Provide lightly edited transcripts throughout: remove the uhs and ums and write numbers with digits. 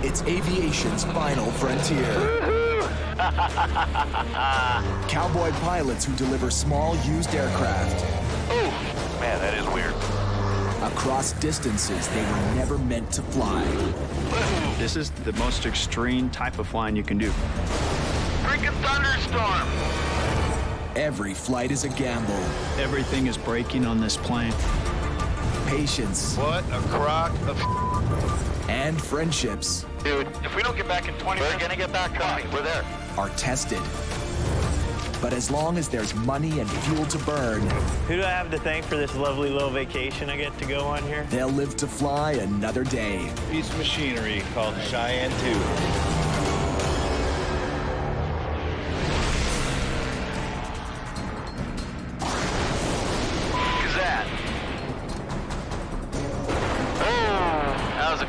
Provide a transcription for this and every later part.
It's aviation's final frontier. Cowboy pilots who deliver small used aircraft. Oh, man, that is weird. Across distances they were never meant to fly. This is the most extreme type of flying you can do. Freaking thunderstorm! Every flight is a gamble. Everything is breaking on this plane. Patience. What a crock of and friendships. Dude, if we don't get back in 20 minutes, we're gonna get back coming. We're there. Are tested. But as long as there's money and fuel to burn, who do I have to thank for this lovely little vacation I get to go on here? They'll live to fly another day. Piece of machinery called Cheyenne 2.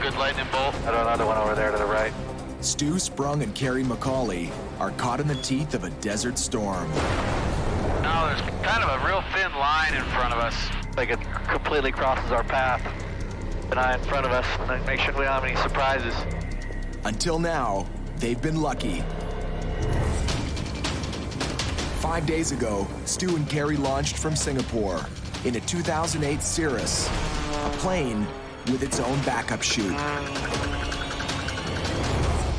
Good lightning bolt. I don't know, another one over there to the right. Stu, Sprung, and Kerry McCauley are caught in the teeth of a desert storm. Now there's kind of a real thin line in front of us. Like it completely crosses our path. An eye in front of us. Make sure we don't have any surprises. Until now, they've been lucky. 5 days ago, Stu and Kerry launched from Singapore in a 2008 Cirrus, a plane with its own backup chute.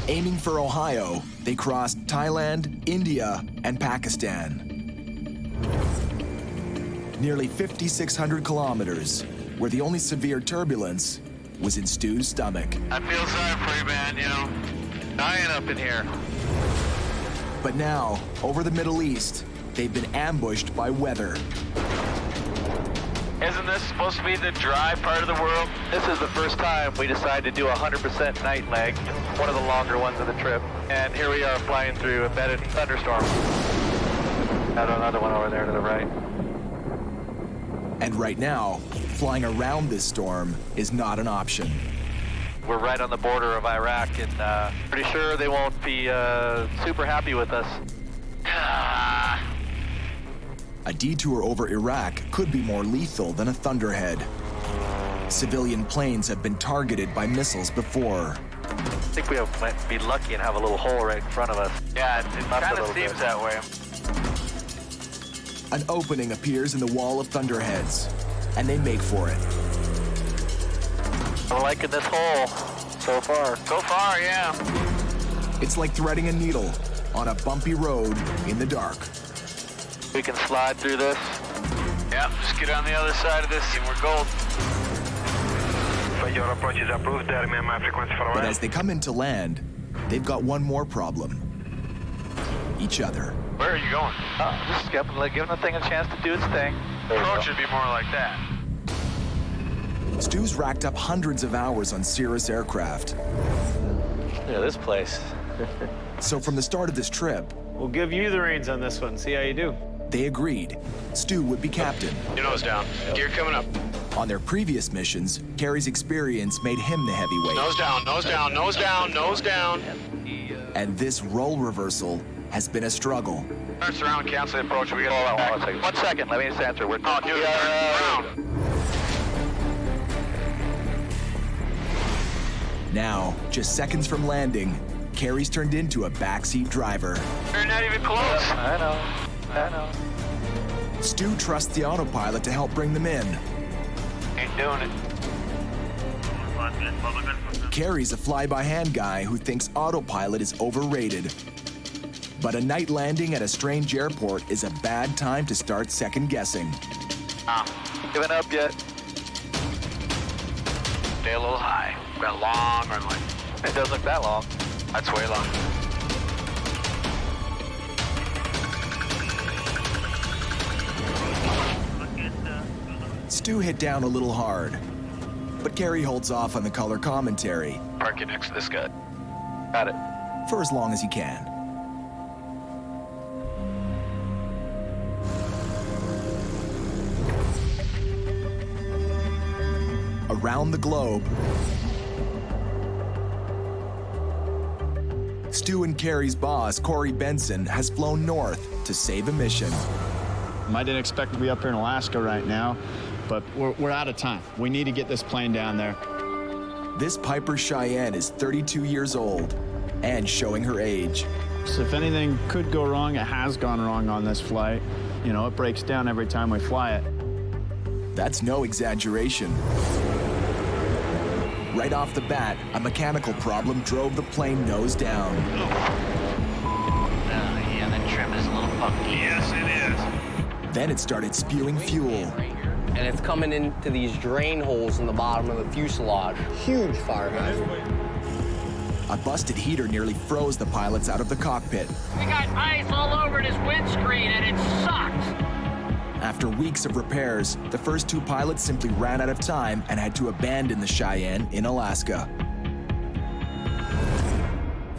Aiming for Ohio, they crossed Thailand, India, and Pakistan. Nearly 5,600 kilometers, where the only severe turbulence was in Stu's stomach. I feel sorry for you, man, you know, dying up in here. But now, over the Middle East, they've been ambushed by weather. Isn't this supposed to be the dry part of the world? This is the first time we decided to do a 100% night leg, one of the longer ones of the trip. And here we are flying through a embedded thunderstorm. Got another one over there to the right. And right now, flying around this storm is not an option. We're right on the border of Iraq, and pretty sure they won't be super happy with us. A detour over Iraq could be more lethal than a thunderhead. Civilian planes have been targeted by missiles before. I think we might be lucky and have a little hole right in front of us. Yeah, it kind of seems that way. An opening appears in the wall of thunderheads, and they make for it. I'm liking this hole so far. So far, yeah. It's like threading a needle on a bumpy road in the dark. We can slide through this. Yeah, just get on the other side of this and we're gold. Your approach is approved. My frequency for a while. But as they come into land, they've got one more problem. Each other. Where are you going? Just giving the thing a chance to do its thing. Approach should be more like that. Stu's racked up hundreds of hours on Cirrus aircraft. Yeah, this place. So from the start of this trip, we'll give you the reins on this one, see how you do. They agreed Stu would be captain. Your nose down. Gear coming up. On their previous missions, Kerry's experience made him the heavyweight. Nose down, nose down, nose down, nose down. And this role reversal has been a struggle. Turn around, cancel the approach. We got all that. 1 second. 1 second. Let me just answer. We're talking. Around. Now, just seconds from landing, Kerry's turned into a backseat driver. You're not even close. I know. Stu trusts the autopilot to help bring them in. Ain't doing it. Kerry's a fly-by-hand guy who thinks autopilot is overrated. But a night landing at a strange airport is a bad time to start second-guessing. Giving up yet? Stay a little high. Got a long runway. It doesn't look that long. That's way long. Stu hit down a little hard, but Kerry holds off on the color commentary. Park it next to this guy. Got it. For as long as he can. Around the globe, Stu and Kerry's boss, Cory Bengtzen, has flown north to save a mission. I didn't expect to be up here in Alaska right now, but we're out of time. We need to get this plane down there. This Piper Cheyenne is 32 years old and showing her age. So if anything could go wrong, it has gone wrong on this flight. You know, it breaks down every time we fly it. That's no exaggeration. Right off the bat, a mechanical problem drove the plane nose down. Yeah, the trim is a little funky. Yes, it is. Then it started spewing fuel. And it's coming into these drain holes in the bottom of the fuselage. Huge fire hazard. A busted heater nearly froze the pilots out of the cockpit. We got ice all over this windscreen and it sucks. After weeks of repairs, the first two pilots simply ran out of time and had to abandon the Cheyenne in Alaska.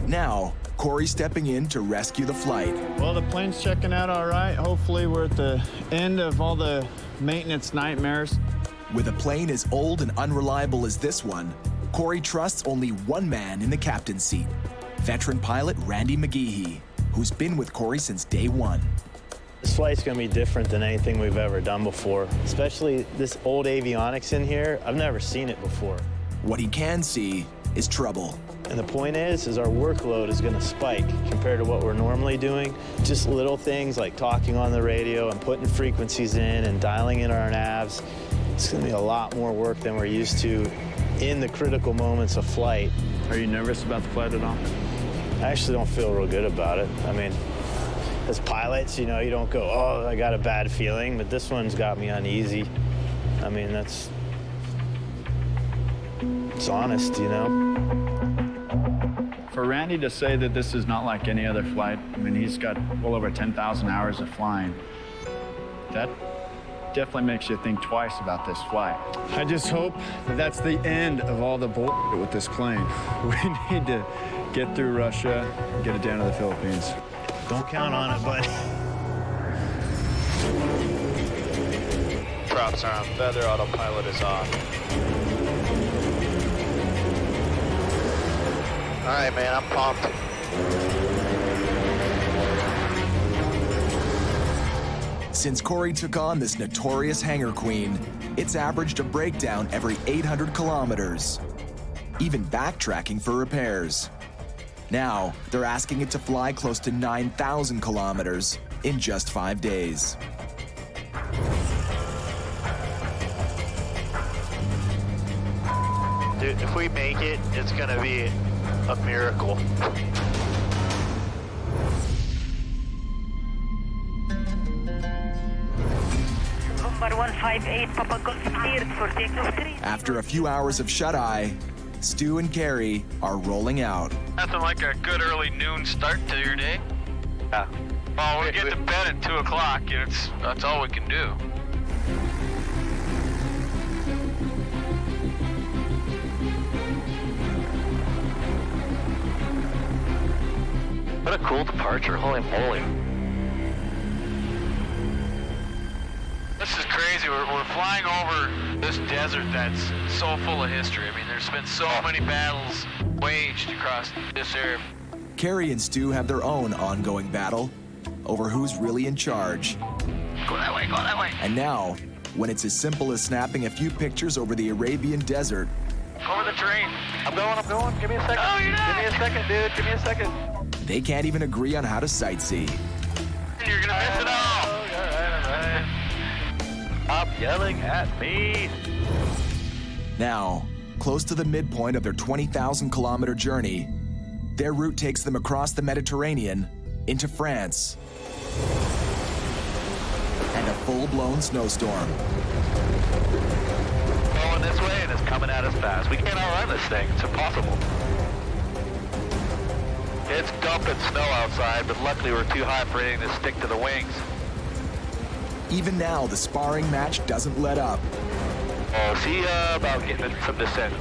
Now, Cory stepping in to rescue the flight. Well, the plane's checking out all right. Hopefully we're at the end of all the maintenance nightmares. With a plane as old and unreliable as this one, Cory trusts only one man in the captain's seat, veteran pilot Randy McGehee, who's been with Cory since day one. This flight's gonna be different than anything we've ever done before, especially this old avionics in here. I've never seen it before. What he can see is trouble. And the point is our workload is gonna spike compared to what we're normally doing. Just little things like talking on the radio and putting frequencies in and dialing in our navs. It's gonna be a lot more work than we're used to in the critical moments of flight. Are you nervous about the flight at all? I actually don't feel real good about it. I mean, as pilots, you know, you don't go, oh, I got a bad feeling, but this one's got me uneasy. I mean, it's honest, you know? For Randy to say that this is not like any other flight, I mean, he's got well over 10,000 hours of flying. That definitely makes you think twice about this flight. I just hope that that's the end of all the bullshit with this plane. We need to get through Russia and get it down to the Philippines. Don't count on it, bud. Props are on feather, autopilot is off. All right, man, I'm pumped. Since Cory took on this notorious hangar queen, it's averaged a breakdown every 800 kilometers, even backtracking for repairs. Now, they're asking it to fly close to 9,000 kilometers in just 5 days. Dude, if we make it, it's gonna be a miracle. Number 158, Papa Golf cleared for takeoff 3. After a few hours of shut-eye, Stu and Kerry are rolling out. Nothing like a good early noon start to your day. Yeah. Well, we get to bed at 2 o'clock, and that's all we can do. What a cool departure, holy moly. This is crazy. We're flying over this desert that's so full of history. I mean, there's been so many battles waged across this area. Kerry and Stu have their own ongoing battle over who's really in charge. Go that way, go that way. And now, when it's as simple as snapping a few pictures over the Arabian desert, Over the terrain. I'm going. Give me a second. Oh, you're not. Give me a second, dude. Give me a second. they can't even agree on how to sightsee. You're gonna miss it all. All right. Stop yelling at me. Now, close to the midpoint of their 20,000 kilometer journey, their route takes them across the Mediterranean into France. And a full-blown snowstorm. Going this way and it's coming at us fast. We can't outrun this thing. It's impossible. It's dumping snow outside, but luckily we're too high for anything to stick to the wings. Even now, the sparring match doesn't let up. Oh, see about getting some descent.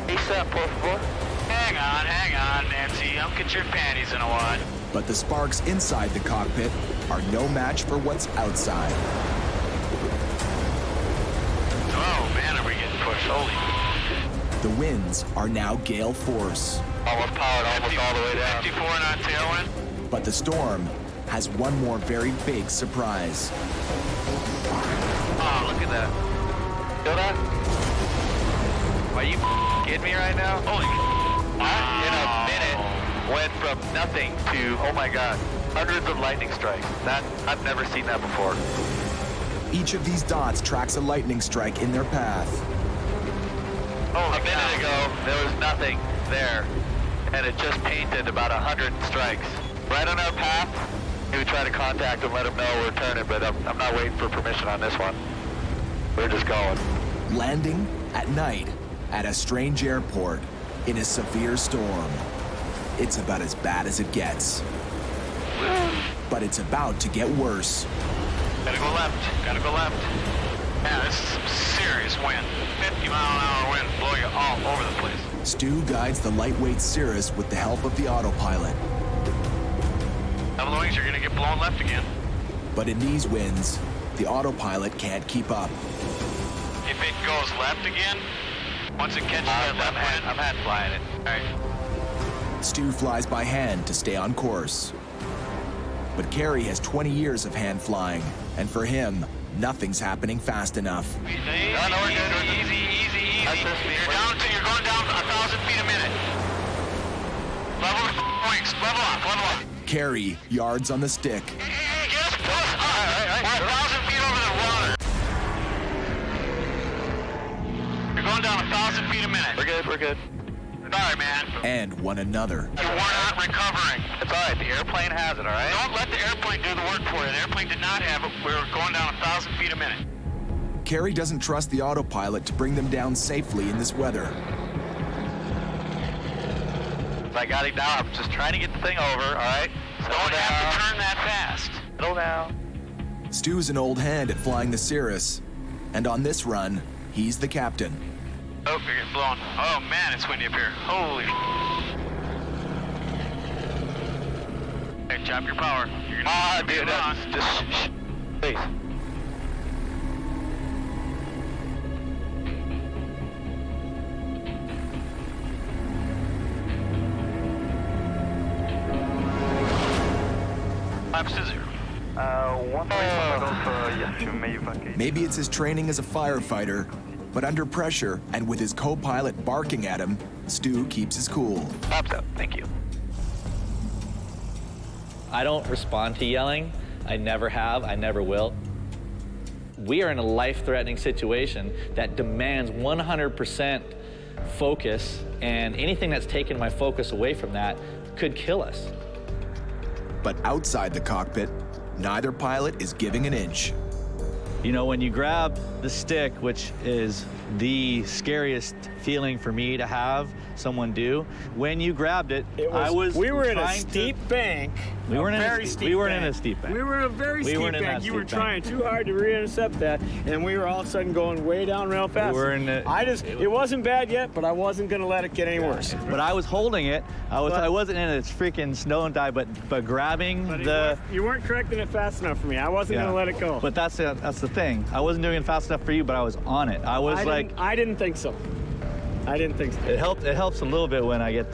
ASAP, por favor. Hang on, Nancy. I'll get your panties in a wad. But the sparks inside the cockpit are no match for what's outside. Oh, man, are we getting pushed? Holy. The winds are now gale force. Almost powered almost all the way down. 54 knot tailwind. But the storm has one more very big surprise. Oh, look at that. Feel that? Are you kidding me right now? Holy In a minute, went from nothing to, oh my God, hundreds of lightning strikes. I've never seen that before. Each of these dots tracks a lightning strike in their path. A minute ago, there was nothing there, and it just painted about 100 strikes. Right on our path, we would try to contact them, let them know we're turning, but I'm not waiting for permission on this one. We're just going. Landing at night at a strange airport in a severe storm. It's about as bad as it gets. But it's about to get worse. Gotta go left. Gotta go left. Yeah, this is some serious wind. 50-mile-an-hour wind blow you all over the place. Stu guides the lightweight Cirrus with the help of the autopilot. Double the wings, you're gonna get blown left again. But in these winds, the autopilot can't keep up. If it goes left again, once it catches that left wind, I'm hand flying it. all right. Stu flies by hand to stay on course. But Kerry has 20 years of hand flying, and for him, nothing's happening fast enough. Easy. You're going down 1,000 feet a minute. Level the wings, level up. Kerry yards on the stick. Just pull us up. We're 1,000 feet over the water. You're going down 1,000 feet a minute. We're good. Sorry, man. And one another. You were not recovering. It's all right, the airplane has it, all right? Don't let the airplane do the work for you. The airplane did not have it. We were going down 1,000 feet a minute. Kerry doesn't trust the autopilot to bring them down safely in this weather. I got it now. I'm just trying to get the thing over, all right? Don't have to turn that fast. Settle down. Stu's an old hand at flying the Cirrus, and on this run, he's the captain. Oh, you're getting blown. Oh, man, it's windy up here. Holy Hey, chop your power. You're gonna Dude, just please. I'm scissor. Maybe it's his training as a firefighter, but under pressure and with his co-pilot barking at him, Stu keeps his cool. Pops up, thank you. I don't respond to yelling. I never have, I never will. We are in a life-threatening situation that demands 100% focus, and anything that's taken my focus away from that could kill us. But outside the cockpit, neither pilot is giving an inch. You know, when you grab the stick, which is the scariest feeling for me to have someone do, when you grabbed it, we were in a steep bank. We weren't in a steep bank. We were in a very steep bank. You were trying too hard to re-intercept that, and we were all of a sudden going way down real fast. It wasn't bad yet, but I wasn't going to let it get any worse. But I was holding it. I wasn't in a freaking snow and dive, but grabbing you weren't correcting it fast enough for me. I wasn't going to let it go. But that's the thing. I wasn't doing it fast enough for you, but I was on it. I didn't think so. I didn't think so. It helps a little bit when I get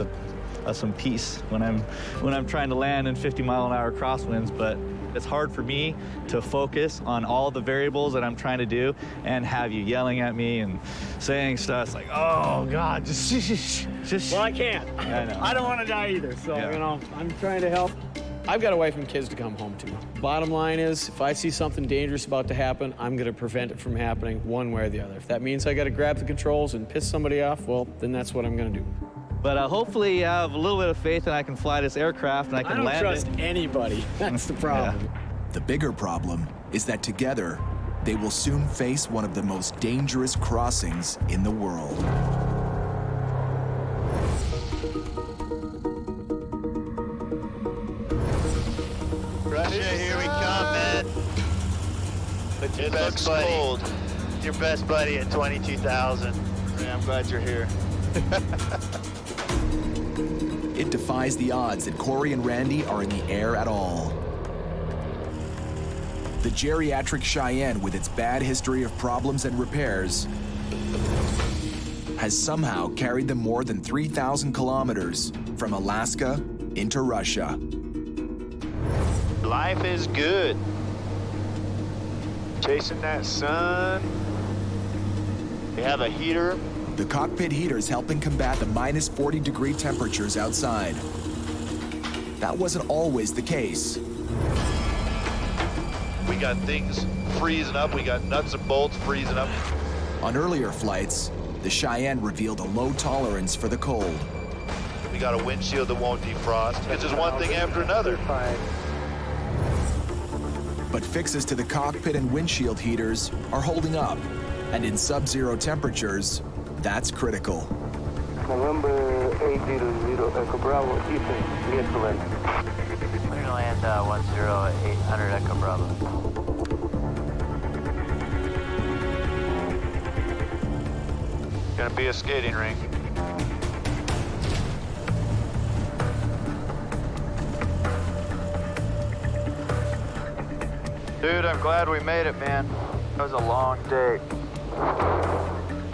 some peace when I'm trying to land in 50-mile-an-hour crosswinds, but it's hard for me to focus on all the variables that I'm trying to do and have you yelling at me and saying stuff. It's like, oh God, just. Well, I can't. I know. I don't want to die either. So I'm trying to help. I've got a wife and kids to come home to. Bottom line is, if I see something dangerous about to happen, I'm going to prevent it from happening one way or the other. If that means I got to grab the controls and piss somebody off, well, then that's what I'm going to do. But hopefully you have a little bit of faith that I can fly this aircraft and I can land it. I don't trust anybody. That's the problem. Yeah. The bigger problem is that together, they will soon face one of the most dangerous crossings in the world. Russia, here we come, man. But your best buddy, your best buddy at 22,000. Yeah, I'm glad you're here. It defies the odds that Cory and Randy are in the air at all. The geriatric Cheyenne, with its bad history of problems and repairs, has somehow carried them more than 3,000 kilometers from Alaska into Russia. Life is good. Chasing that sun. We have a heater The cockpit heater's helping combat the minus 40-degree temperatures outside. That wasn't always the case. We got things freezing up. We got nuts and bolts freezing up. On earlier flights, the Cheyenne revealed a low tolerance for the cold. We got a windshield that won't defrost. It's just one thing after another. But fixes to the cockpit and windshield heaters are holding up. And in sub-zero temperatures, that's critical. November 800 Echo Bravo, Houston, clear to land. We're gonna land 10800 Echo Bravo. Gonna be a skating rink. Dude, I'm glad we made it, man. That was a long day.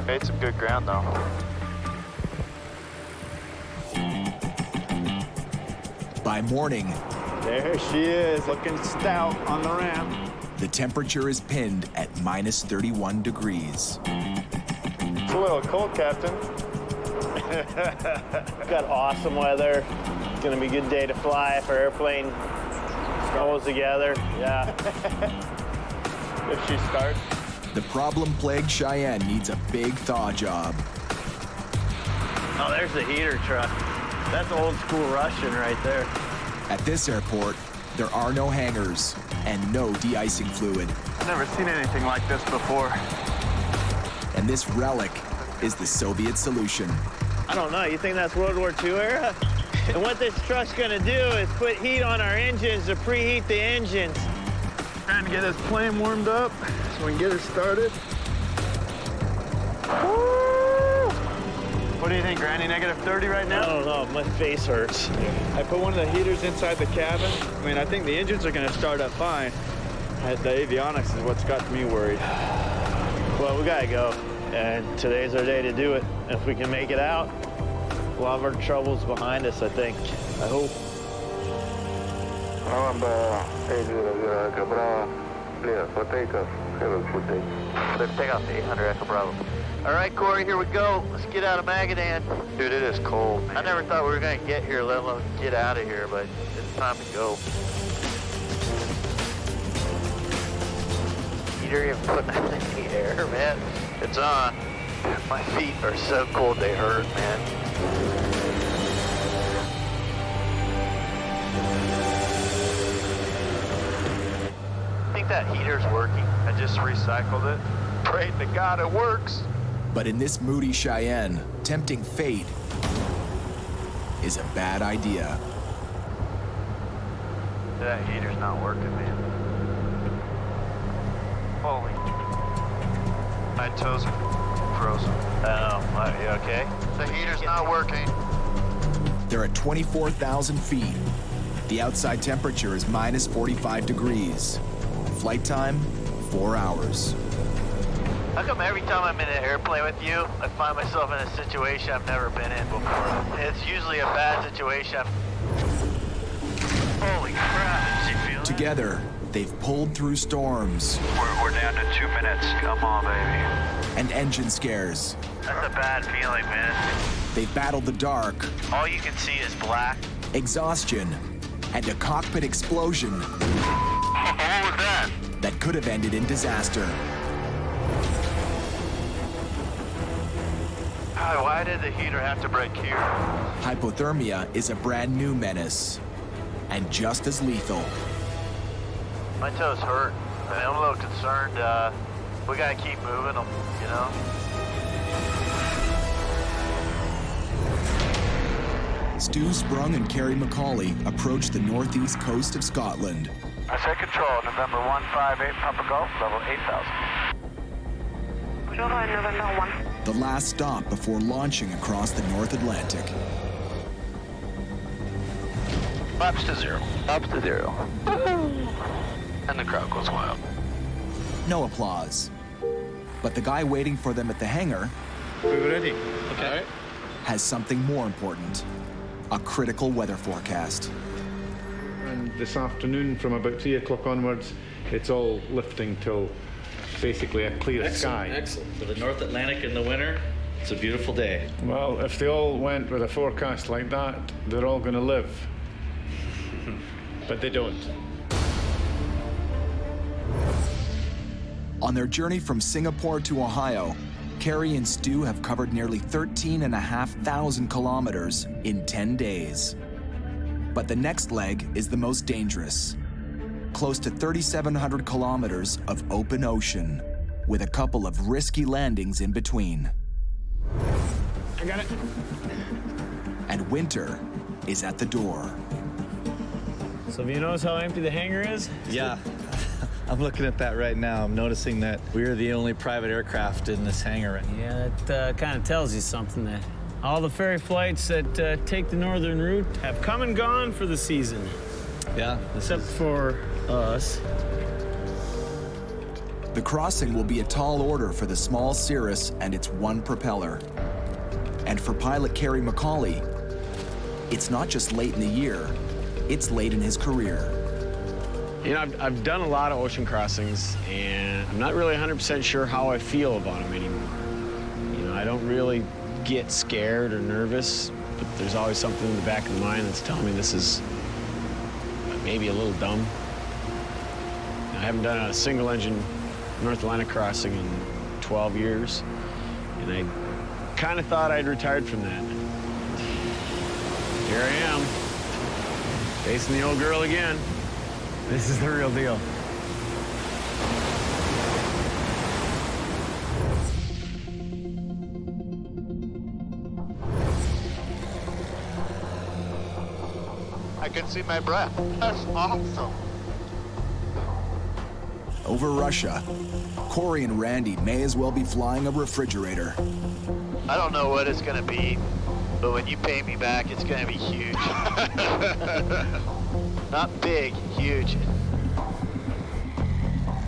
Made some good ground, though. By morning, There she is, looking stout on the ramp. the temperature is pinned at minus 31 degrees. It's a little cold, Captain. Got awesome weather. It's gonna be a good day to fly if our airplane goes together. Yeah. If she starts. The problem-plagued Cheyenne needs a big thaw job. Oh, there's the heater truck. That's old school Russian right there. At this airport, there are no hangars and no de-icing fluid. I've never seen anything like this before. And this relic is the Soviet solution. I don't know, you think that's World War II era? And what this truck's gonna do is put heat on our engines to preheat the engines. Trying to get this plane warmed up so we can get her started. What do you think, Granny? Negative 30 right I now? don't know, my face hurts. I put one of the heaters inside the cabin. I mean, I think the engines are gonna start up fine. The avionics is what's got me worried. Well, we gotta go, and today's our day to do it. If we can make it out, we'll have our troubles behind us, I think. I hope. November 800 Echo Bravo, clear for takeoff. Have a good day. Let's take off the 800 Echo Bravo. All right, Cory, here we go. Let's get out of Magadan. Dude, it is cold, man. I never thought we were gonna get here, let alone get out of here, but it's time to go. Heater even putting that in the air, man. It's on. My feet are so cold they hurt, man. I think that heater's working. I just recycled it. Prayed to God it works. But in this moody Cheyenne, tempting fate is a bad idea. That heater's not working, man. Holy. My toes are frozen. Oh, are you okay? The heater's not working. They're at 24,000 feet. The outside temperature is minus 45 degrees. Flight time, 4 hours. How come every time I'm in an airplane with you, I find myself in a situation I've never been in before? It's usually a bad situation. Holy crap, did you feel that? Together, they've pulled through storms. We're down to 2 minutes. Come on, baby. And engine scares. That's a bad feeling, man. They've battled the dark, All you can see is black. exhaustion, and a cockpit explosion What was that? that could have ended in disaster. Why did the heater have to break here? Hypothermia is a brand new menace, and just as lethal. My toes hurt. I mean, I'm a little concerned. We gotta keep moving them, you know? Stu Sprung and Kerry McCauley approach the northeast coast of Scotland. I set control, November 158 Papa Golf, level 8,000. November 1. The last stop before launching across the North Atlantic. Flaps to zero. Flaps to zero. And the crowd goes wild. No applause. But the guy waiting for them at the hangar We're ready. Okay. has something more important. A critical weather forecast. And this afternoon, from about 3 o'clock onwards, it's all lifting till basically a clear sky. Excellent. For the North Atlantic in the winter, It's a beautiful day. Well, if they all went with a forecast like that, they're all going to live. But they don't. On their journey from Singapore to Ohio, Kerry and Stu have covered nearly 13,500 kilometers in 10 days. But the next leg is the most dangerous. Close to 3,700 kilometers of open ocean, with a couple of risky landings in between. I got it. And winter is at the door. So have you noticed how empty the hangar is? Yeah. I'm looking at that right now. I'm noticing that we're the only private aircraft in this hangar right now. Yeah, that kind of tells you something, that all the ferry flights that take the northern route have come and gone for the season. Yeah. Except for us. The crossing will be a tall order for the small Cirrus and its one propeller. And for pilot Kerry McCauley, it's not just late in the year, it's late in his career. You know, I've done a lot of ocean crossings, and I'm not really 100% sure how I feel about them anymore. You know, I don't really get scared or nervous, but there's always something in the back of the mind that's telling me this is maybe a little dumb. I haven't done a single-engine North Atlantic crossing in 12 years, and I kind of thought I'd retired from that. Here I am, facing the old girl again. This is the real deal. I can see my breath. That's awesome. Over Russia, Cory and Randy may as well be flying a refrigerator. I don't know what it's gonna be, but when you pay me back, it's gonna be huge. Not big, huge.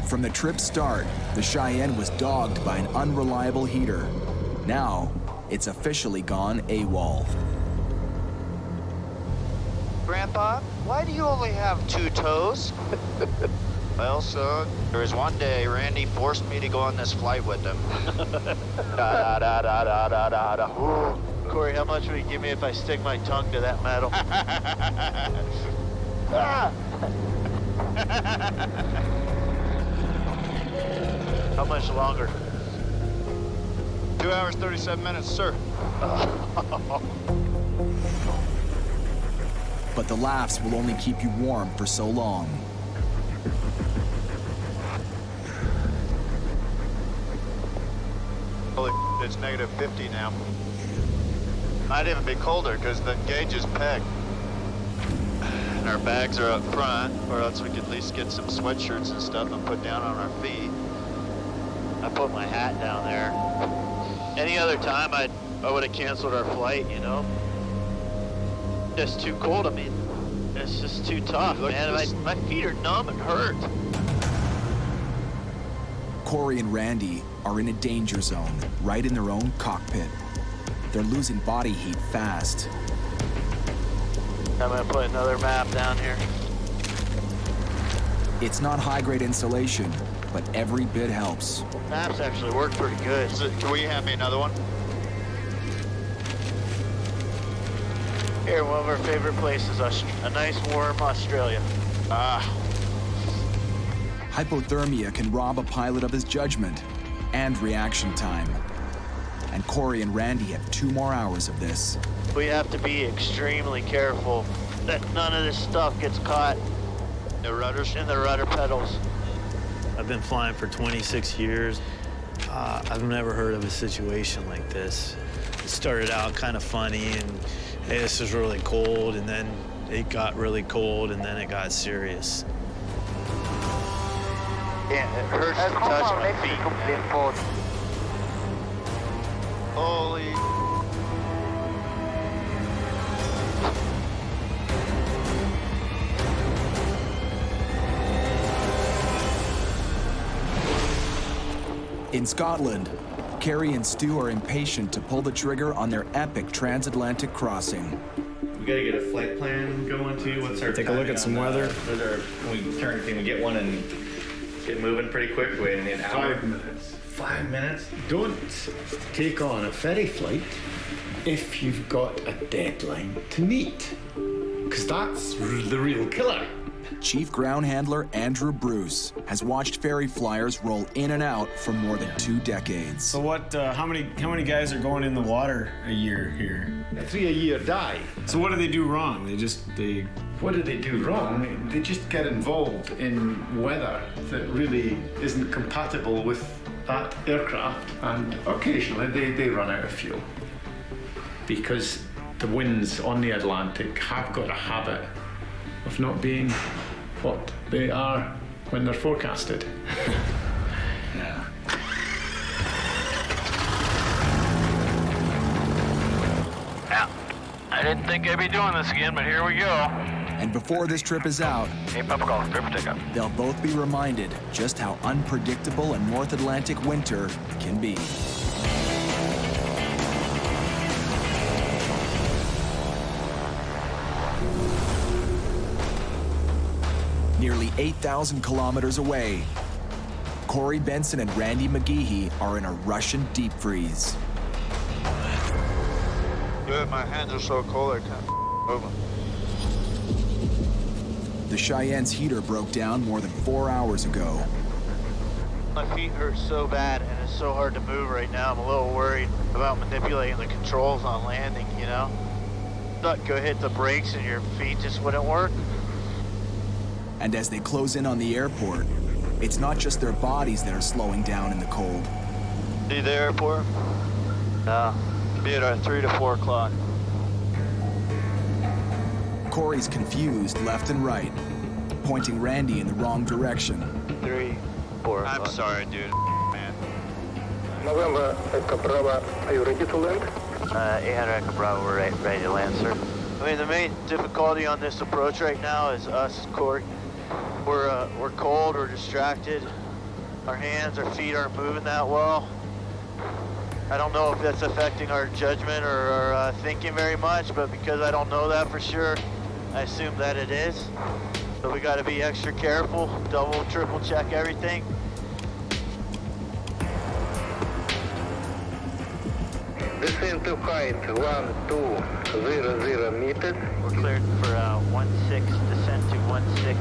From the trip's start, the Cheyenne was dogged by an unreliable heater. Now, it's officially gone AWOL. Grandpa, why do you only have 2 toes? Well, son, there was one day Randy forced me to go on this flight with him. Cory, how much will you give me if I stick my tongue to that metal? How much longer? 2 hours, 37 minutes, sir. But the laughs will only keep you warm for so long. Holy, it's negative 50 now. Might even be colder because the gauge is pegged. And our bags are up front, or else we could at least get some sweatshirts and stuff and put down on our feet. I put my hat down there. Any other time, I would have canceled our flight, you know? It's too cold. I mean, it's just too tough, man. My feet are numb and hurt. Cory and Randy are in a danger zone, right in their own cockpit. They're losing body heat fast. I'm gonna put another map down here. It's not high-grade insulation, but every bit helps. Maps actually work pretty good. Can we hand me another one? Here, one of our favorite places, a nice warm Australia. Hypothermia can rob a pilot of his judgment and reaction time. And Cory and Randy have 2 more hours of this. We have to be extremely careful that none of this stuff gets caught in the rudder pedals. I've been flying for 26 years. I've never heard of a situation like this. It started out kind of funny, and hey, this is really cold, and then it got really cold, and then it got serious. Yeah, it hurts to touch my feet. Holy. In Scotland, Kerry and Stu are impatient to pull the trigger on their epic transatlantic crossing. We gotta get a flight plan going too. What's our Take a look at some weather. Can we get one and get moving pretty quick? Wait, an hour? 5 minutes. 5 minutes. Don't take on a ferry flight if you've got a deadline to meet, because that's the real killer. Chief Ground Handler Andrew Bruce has watched ferry flyers roll in and out for more than 2 decades. So what, how many guys are going in the water a year here? 3 a year die. So what do they do wrong? What do they do wrong? They just get involved in weather that really isn't compatible with that aircraft, and occasionally they run out of fuel. Because the winds on the Atlantic have got a habit of not being what they are when they're forecasted. Yeah. Yeah, I didn't think I'd be doing this again, but here we go. And before this trip is out, Hey, Papa Golf, grip pickup. they'll both be reminded just how unpredictable a North Atlantic winter can be. Nearly 8,000 kilometers away, Cory, Bengtzen, and Randy McGehee are in a Russian deep freeze. Good, my hands are so cold I can't move them. The Cheyenne's heater broke down more than 4 hours ago. My feet hurt so bad, and it's so hard to move right now. I'm a little worried about manipulating the controls on landing, you know? Thought go hit the brakes and your feet just wouldn't work. And as they close in on the airport, it's not just their bodies that are slowing down in the cold. See the airport? No. Be at 3 to 4 o'clock. Cory's confused left and right, pointing Randy in the wrong direction. 3, 4 I'm o'clock. sorry, dude. Man. November, Echo Bravo, are you ready to land? 800 Echo Bravo, we're ready to land, sir. I mean, the main difficulty on this approach right now is us, Cory. We're cold, we're distracted. Our hands, our feet aren't moving that well. I don't know if that's affecting our judgment or our thinking very much, but because I don't know that for sure, I assume that it is. So we gotta be extra careful, double, triple check everything. Descend to height 1200 meters. We're cleared for 16, descent to 16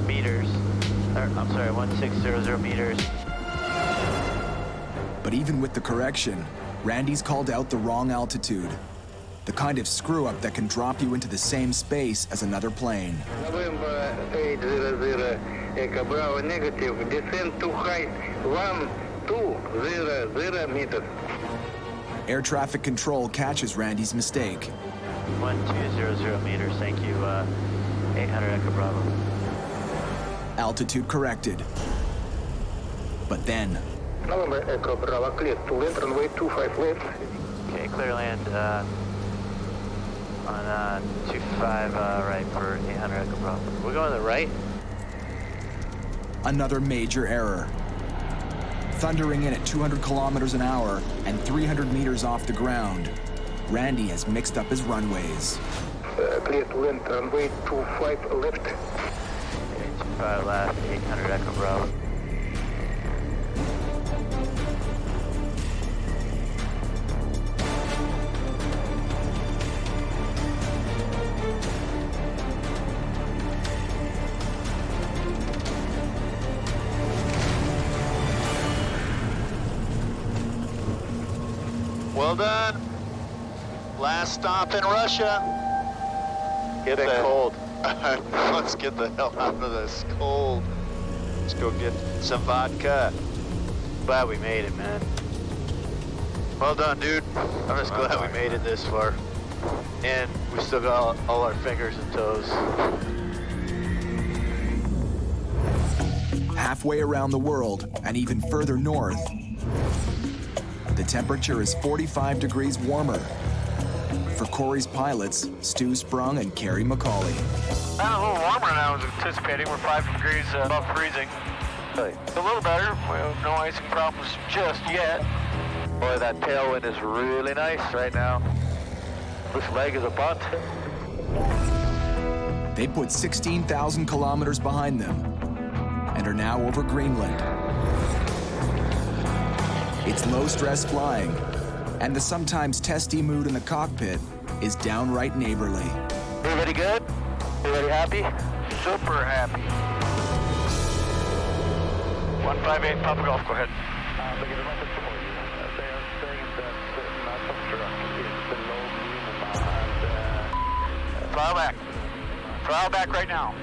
meters. I'm sorry, 1600 meters. But even with the correction, Randy's called out the wrong altitude. The kind of screw-up that can drop you into the same space as another plane. November 800 Echo Bravo negative. Descend to height 1200 meters. Air traffic control catches Randy's mistake. 1200 meters, thank you, 800 Echo Bravo. Altitude corrected. But then, November Echo Bravo, clear to land, runway 25 left. Okay, clear land on 25 right for 800 Echo Bravo. We're going to the right? another major error. Thundering in at 200 kilometers an hour and 300 meters off the ground, Randy has mixed up his runways. Clear to land, runway 25 left. 25 left, 800 Echo Bravo. Well done. Last stop in Russia. Get it cold. Let's get the hell out of this cold. Let's go get some vodka. Glad we made it, man. Well done, dude. I'm just glad we made it this far. And we still got all our fingers and toes. Halfway around the world and even further north, the temperature is 45 degrees warmer. For Cory's pilots, Stu Sprung and Kerry McCauley. A little warmer than I was anticipating. We're 5 degrees above freezing. It's a little better. We have no icing problems just yet. Boy, that tailwind is really nice right now. This leg is a bunt. They put 16,000 kilometers behind them and are now over Greenland. It's low-stress flying, and the sometimes testy mood in the cockpit is downright neighborly. Everybody good? Everybody happy? Super happy. 158 Papa Golf, go ahead. Throttle back. Throttle back right now.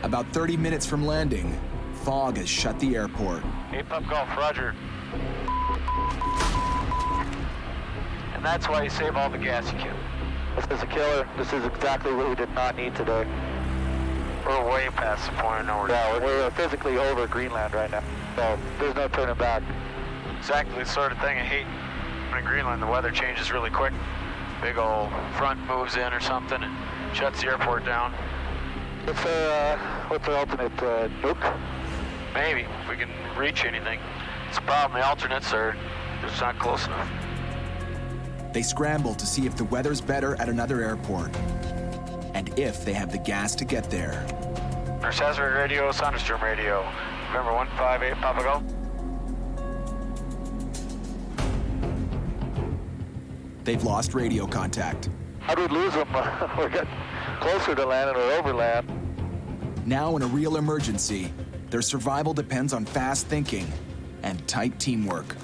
About 30 minutes from landing, fog has shut the airport. 8 Papa Golf, roger. And that's why you save all the gas you can. This is a killer. This is exactly what we did not need today. We're way past the point of no return. Yeah, we're physically over Greenland right now, so there's no turning back. Exactly the sort of thing I hate. In Greenland, the weather changes really quick. Big old front moves in or something and shuts the airport down. What's our alternate, nuke? Maybe, if we can reach anything. It's a problem, the alternates are just not close enough. They scramble to see if the weather's better at another airport, and if they have the gas to get there. NARSARSUAQ radio, thunderstorm radio. November 158 Papa Golf. They've lost radio contact. How do we lose them? We're getting closer to land or over land. Now in a real emergency, their survival depends on fast thinking and tight teamwork.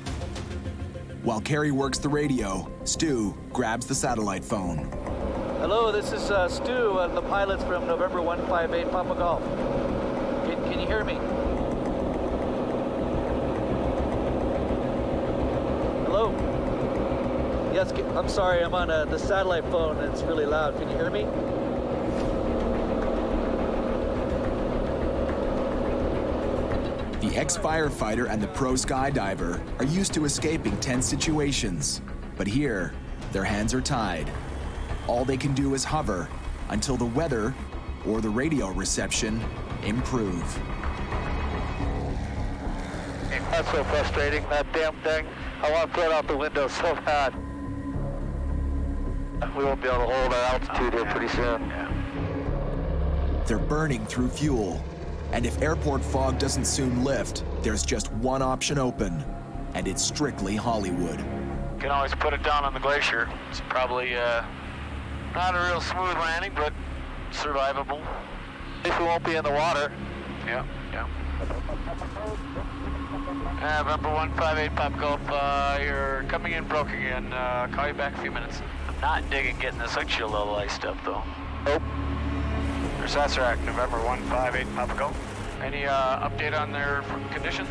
While Kerry works the radio, Stu grabs the satellite phone. Hello, this is Stu, the pilot's from November 158 Papa Golf. Can you hear me? Hello? Yes, I'm sorry, I'm on the satellite phone and it's really loud. Can you hear me? The ex-firefighter and the pro skydiver are used to escaping tense situations, but here, their hands are tied. All they can do is hover until the weather or the radio reception improve. That's so frustrating, that damn thing. I want to throw it out the window so bad. We won't be able to hold our altitude here pretty soon. They're burning through fuel, and if airport fog doesn't soon lift, there's just one option open, and it's strictly Hollywood. Can always put it down on the glacier. It's probably not a real smooth landing, but survivable. At least we won't be in the water. Yeah. November 158 Papa Golf, you're coming in broke again. Call you back in a few minutes. I'm not digging getting this windshield a little iced up, though. Nope. NARSARSUAQ, November 158 Papa Golf. Any update on their conditions?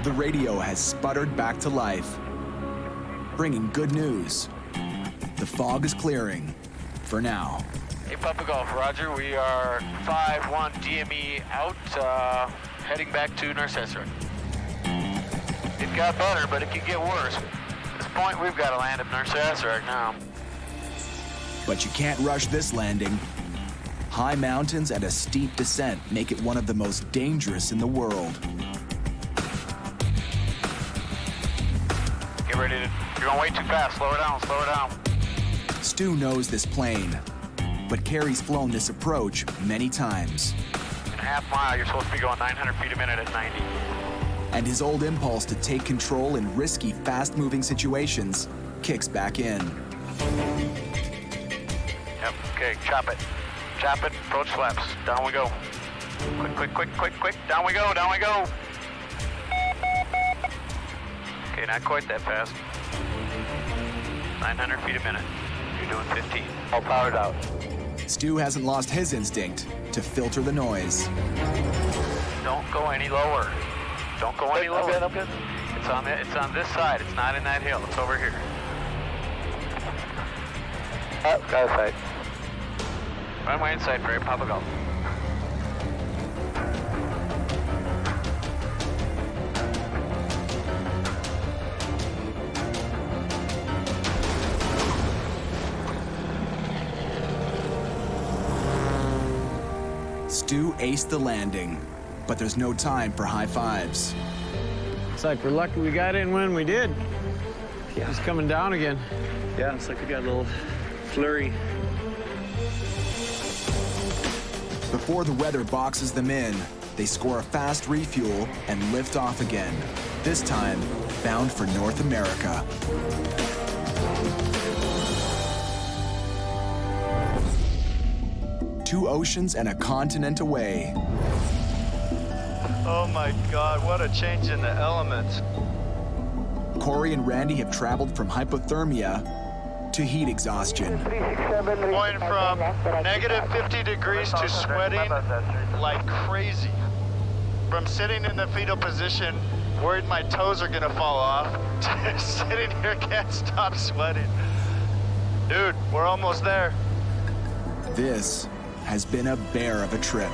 The radio has sputtered back to life, bringing good news. The fog is clearing, for now. Hey, Papa Golf, roger. We are 5-1 DME out, heading back to NARSARSUAQ. It got better, but it could get worse. At this point, we've got to land at NARSARSUAQ now. But you can't rush this landing. High mountains and a steep descent make it one of the most dangerous in the world. Get ready to... You're going way too fast. Slow her down, slow her down. Stu knows this plane, but Kerry's flown this approach many times. In a half mile, you're supposed to be going 900 feet a minute at 90. And his old impulse to take control in risky, fast-moving situations kicks back in. Yep, okay, chop it. Chop it, approach flaps. Down we go. Quick. Down we go, down we go. Okay, not quite that fast. 900 feet a minute. You're doing 15. All powered out. Stu hasn't lost his instinct to filter the noise. Don't go any lower. Don't go any lower. I'm good. It's on this side. It's not in that hill. It's over here. Oh, got a sight. Runway inside, Ferry, Papa Golf. Stu aced the landing, but there's no time for high fives. It's like we're lucky we got in when we did. Yeah. Just coming down again. Yeah, it's like we got a little flurry. Before the weather boxes them in, they score a fast refuel and lift off again, this time bound for North America. Two oceans and a continent away. Oh my God, what a change in the elements. Cory and Randy have traveled from hypothermia to heat exhaustion. Going from negative 50 degrees to sweating like crazy. From sitting in the fetal position, worried my toes are gonna fall off, to sitting here, can't stop sweating. Dude, we're almost there. This has been a bear of a trip.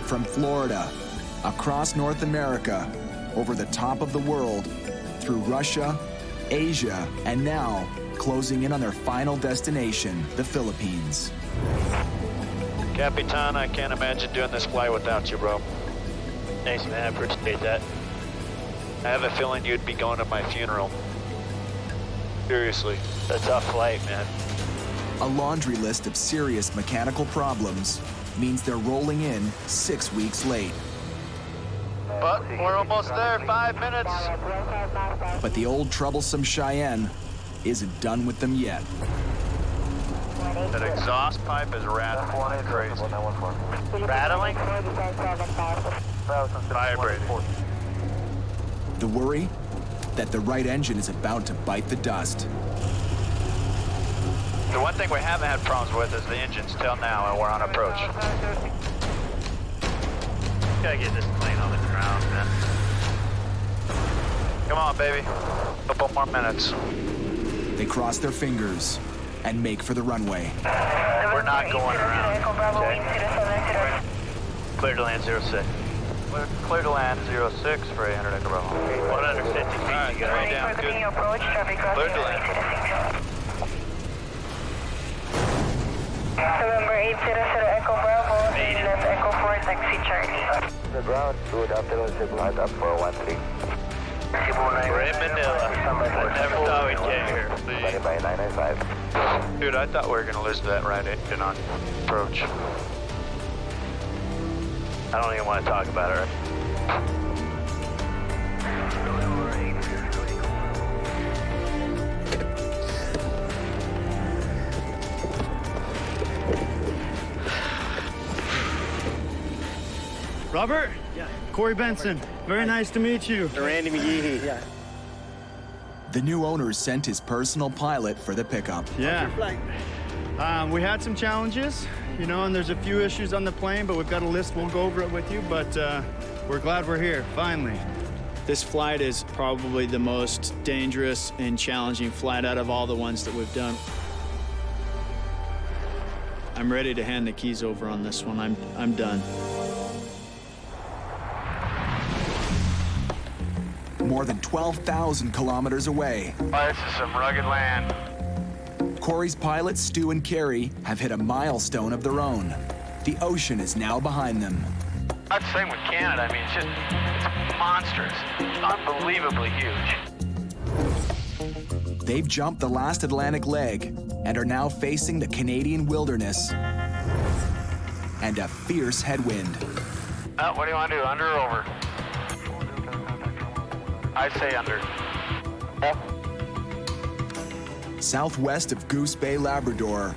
From Florida, across North America, over the top of the world, through Russia, Asia, and now closing in on their final destination, the Philippines. Capitan, I can't imagine doing this flight without you, bro. Thanks, man, I appreciate that. I have a feeling you'd be going to my funeral. Seriously, it's a tough flight, man. A laundry list of serious mechanical problems means they're rolling in 6 weeks late. But we're almost there, 5 minutes. But the old troublesome Cheyenne isn't done with them yet. That exhaust pipe is rattling crazy. Rattling? Vibrating. The worry? That the right engine is about to bite the dust. The one thing we haven't had problems with is the engines till now, and we're on approach. Gotta get this plane on the ground, man. Come on, baby. Couple more minutes. They cross their fingers and make for the runway. We're not going around. Okay. Clear to land 06. Clear to land 06 for 800 Echo Bravo. 150 feet. All right, get right down. Good. Clear to land. November 800 Echo Bravo, left Echo 4, taxi Charlie. The ground, good afternoon, Cebu, head up for 13. We're in Manila. I never thought we'd get here. By 995. Dude, I thought we were gonna lose that right engine on approach. I don't even want to talk about it. Robert? Yeah. Cory Bengtzen. Very nice to meet you. Randy McGehee. Yeah. The new owner sent his personal pilot for the pickup. Yeah. We had some challenges, you know, and there's a few issues on the plane, but we've got a list. We'll go over it with you, but we're glad we're here, finally. This flight is probably the most dangerous and challenging flight out of all the ones that we've done. I'm ready to hand the keys over on this one. I'm done. More than 12,000 kilometers away. Oh, this is some rugged land. Cory's pilots, Stu and Kerry, have hit a milestone of their own. The ocean is now behind them. That's the same with Canada. I mean, it's monstrous. Unbelievably huge. They've jumped the last Atlantic leg and are now facing the Canadian wilderness and a fierce headwind. What do you want to do, under or over? I say under. Southwest of Goose Bay, Labrador,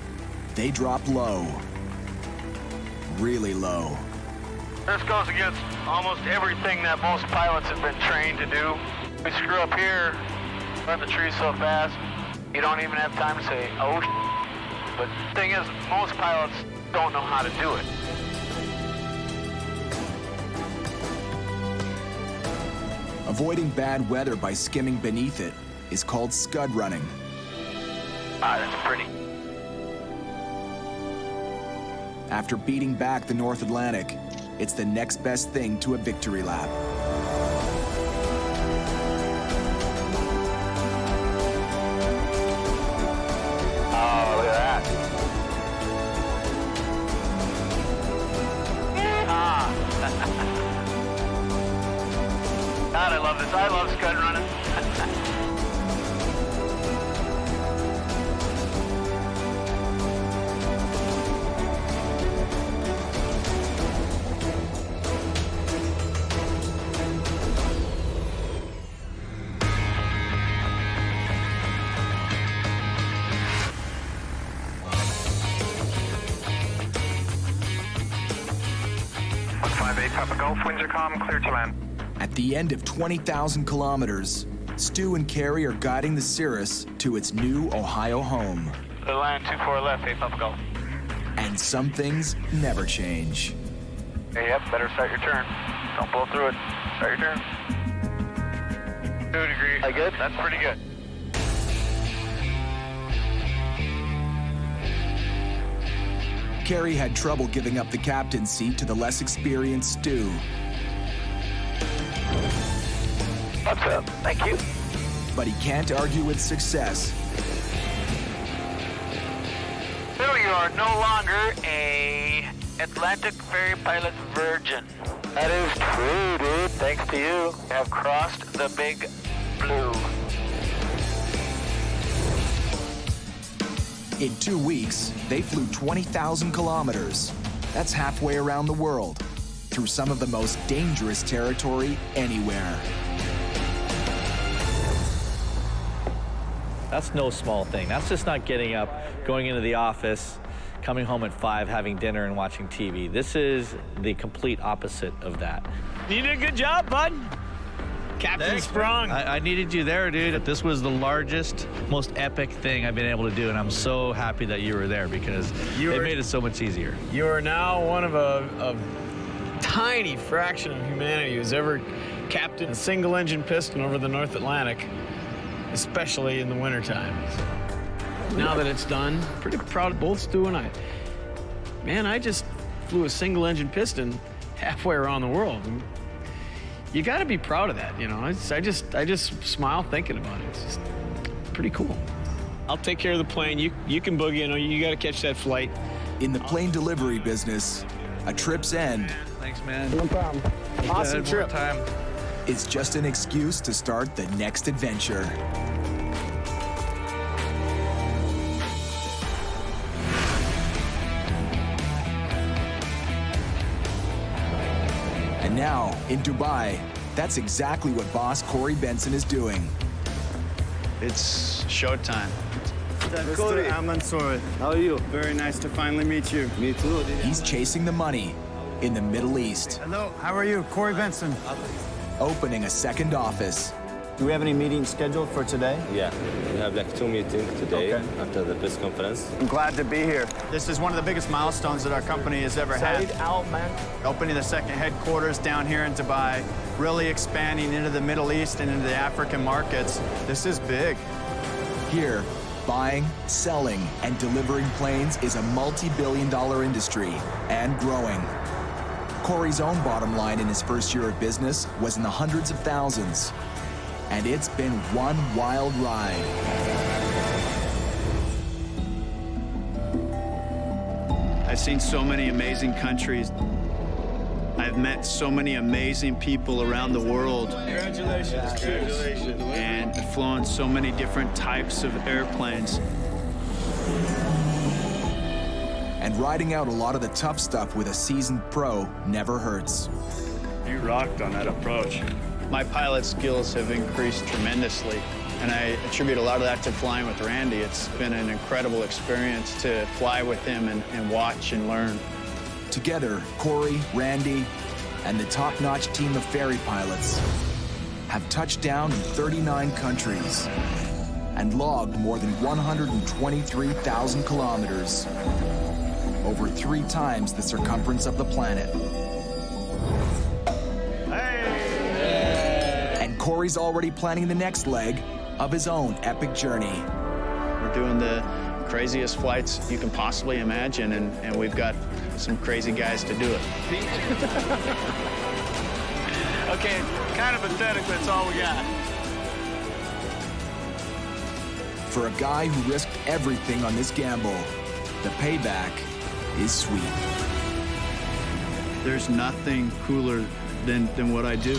they drop low. Really low. This goes against almost everything that most pilots have been trained to do. We screw up here, run the tree so fast, you don't even have time to say, oh, but the thing is, most pilots don't know how to do it. Avoiding bad weather by skimming beneath it is called scud running. Ah, that's pretty. After beating back the North Atlantic, it's the next best thing to a victory lap. Oh, look at that. God, I love this. I love scud running. Gulf winds are calm, clear to land. At the end of 20,000 kilometers, Stu and Kerry are guiding the Cirrus to its new Ohio home. The line 24 left, 8 Papa Golf. And some things never change. Hey, yep, better start your turn. Don't blow through it. Start your turn. 2 degrees. That good? That's pretty good. Kerry had trouble giving up the captain's seat to the less experienced Stu. What's up? Thank you. But he can't argue with success. So you are no longer a Atlantic Ferry pilot virgin. That is true, dude. Thanks to you. You have crossed the big blue. In 2 weeks, they flew 20,000 kilometers. That's halfway around the world, through some of the most dangerous territory anywhere. That's no small thing. That's just not getting up, going into the office, coming home at 5, having dinner and watching TV. This is the complete opposite of that. You did a good job, bud. Captain Sprung. I needed you there, dude. This was the largest, most epic thing I've been able to do, and I'm so happy that you were there because it made it so much easier. You are now one of a tiny fraction of humanity who's ever captained a single-engine piston over the North Atlantic, especially in the wintertime. Now that it's done, pretty proud of both Stu and I. Man, I just flew a single-engine piston halfway around the world. You got to be proud of that, you know. I just smile thinking about it. It's just pretty cool. I'll take care of the plane. You can boogie. You know, you got to catch that flight. In the plane delivery business, a trip's end Thanks, man. No problem. Awesome trip. Time. is just an excuse to start the next adventure. And now, in Dubai, that's exactly what boss Cory Bengtzen is doing. It's showtime. Cory, AMMAN, sorry. How are you? Very nice to finally meet you. Me too. He's chasing the money in the Middle East. Hello, how are you? Cory Bengtzen. Opening a second office. Do we have any meetings scheduled for today? Yeah, we have like 2 meetings today after the press conference. I'm glad to be here. This is one of the biggest milestones that our company has ever had. Opening the second headquarters down here in Dubai, really expanding into the Middle East and into the African markets. This is big. Here, buying, selling, and delivering planes is a multi-billion-dollar industry and growing. Cory's own bottom line in his first year of business was in the hundreds of thousands. And it's been one wild ride. I've seen so many amazing countries. I've met so many amazing people around the world. Congratulations. Congratulations. And I've flown so many different types of airplanes. And riding out a lot of the tough stuff with a seasoned pro never hurts. You rocked on that approach. My pilot skills have increased tremendously, and I attribute a lot of that to flying with Randy. It's been an incredible experience to fly with him and watch and learn. Together, Cory, Randy, and the top-notch team of Ferry pilots have touched down in 39 countries and logged more than 123,000 kilometers, over 3 times the circumference of the planet. And Cory's already planning the next leg of his own epic journey. We're doing the craziest flights you can possibly imagine, and we've got some crazy guys to do it. Okay, kind of pathetic, but it's all we got. For a guy who risked everything on this gamble, the payback is sweet. There's nothing cooler than what I do.